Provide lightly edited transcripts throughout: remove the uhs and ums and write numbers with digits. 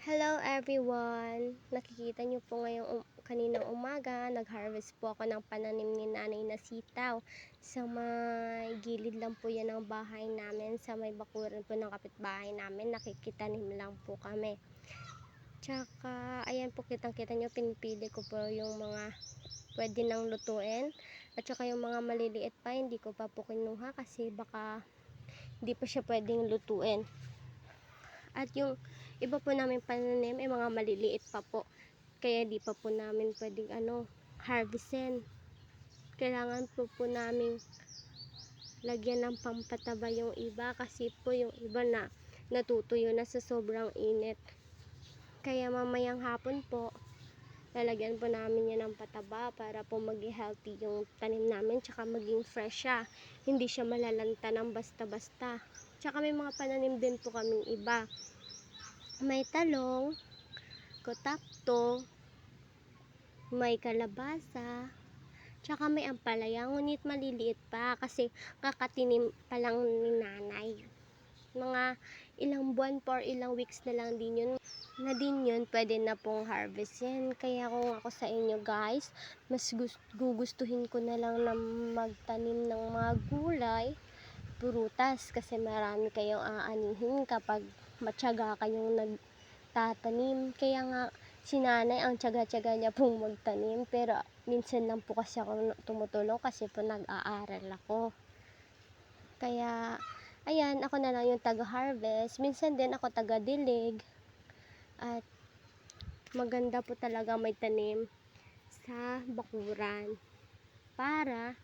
Hello everyone! Nakikita niyo po ngayong kaninang umaga, nag-harvest po ako ng pananim ni nanay na sitaw. Sa may gilid lang po yan ng bahay namin, sa may bakuran po ng kapitbahay namin, nakikitanim lang po kami. Tsaka, ayan po kitang-kita niyo, pinipili ko po yung mga pwede nang lutuin. At saka yung mga maliliit pa, hindi ko pa po kinuha kasi baka hindi pa siya pwedeng lutuin. At yung iba po namin pananim ay mga maliliit pa po. Kaya di pa po namin pwedeng harvestin. Kailangan po namin lagyan ng pampataba yung iba kasi po yung iba na natutuyo na sa sobrang init. Kaya mamayang hapon po, lalagyan po namin yan ng pataba para po maging healthy yung tanim namin, tsaka maging fresh siya. Hindi siya malalanta ng basta-basta. Tsaka may mga pananim din po kaming iba. May talong, kotakto, may kalabasa, tsaka may ampalaya, ngunit maliliit pa kasi kakatinim pa lang ni nanay. Mga ilang buwan or ilang weeks na lang din yun, pwede na pong harvest yan. Kaya kung ako sa inyo guys, mas gugustuhin ko na lang na magtanim ng mga gulay, prutas, kasi marami kayong aanihin kapag matyaga kayong nagtatanim. Kaya nga si nanay ang tyaga-tyaga niya pong magtanim, pero minsan lang po kasi ako tumutulong kasi po nag-aaral ako. Kaya ayan, ako na lang yung taga-harvest, minsan din ako taga-dilig. At maganda po talaga may tanim sa bakuran para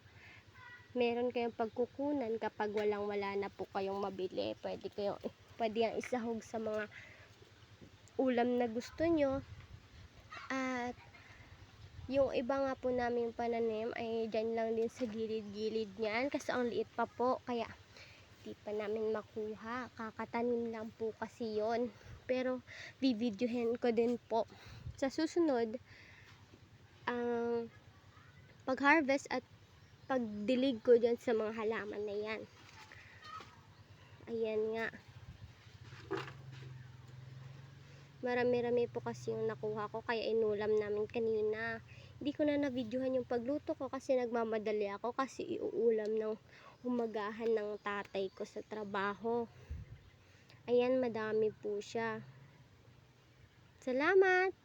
meron kayong pagkukunan kapag wala na po kayong mabili. Pwede yang isahog sa mga ulam na gusto nyo. At yung iba nga po namin pananim ay dyan lang din sa gilid-gilid niyan kasi ang liit pa po, kaya di pa namin makuha. Kakatanim lang po kasi yon, pero bibidyohin ko din po sa susunod ang pag-harvest at pagdilig ko dyan sa mga halaman na yan. Ayan nga, marami-rami po kasi yung nakuha ko, kaya inulam namin kanina. Hindi ko na na-videohan yung pagluto ko kasi nagmamadali ako kasi iuulam ng umagahan ng tatay ko sa trabaho. Ayan, madami po siya. Salamat!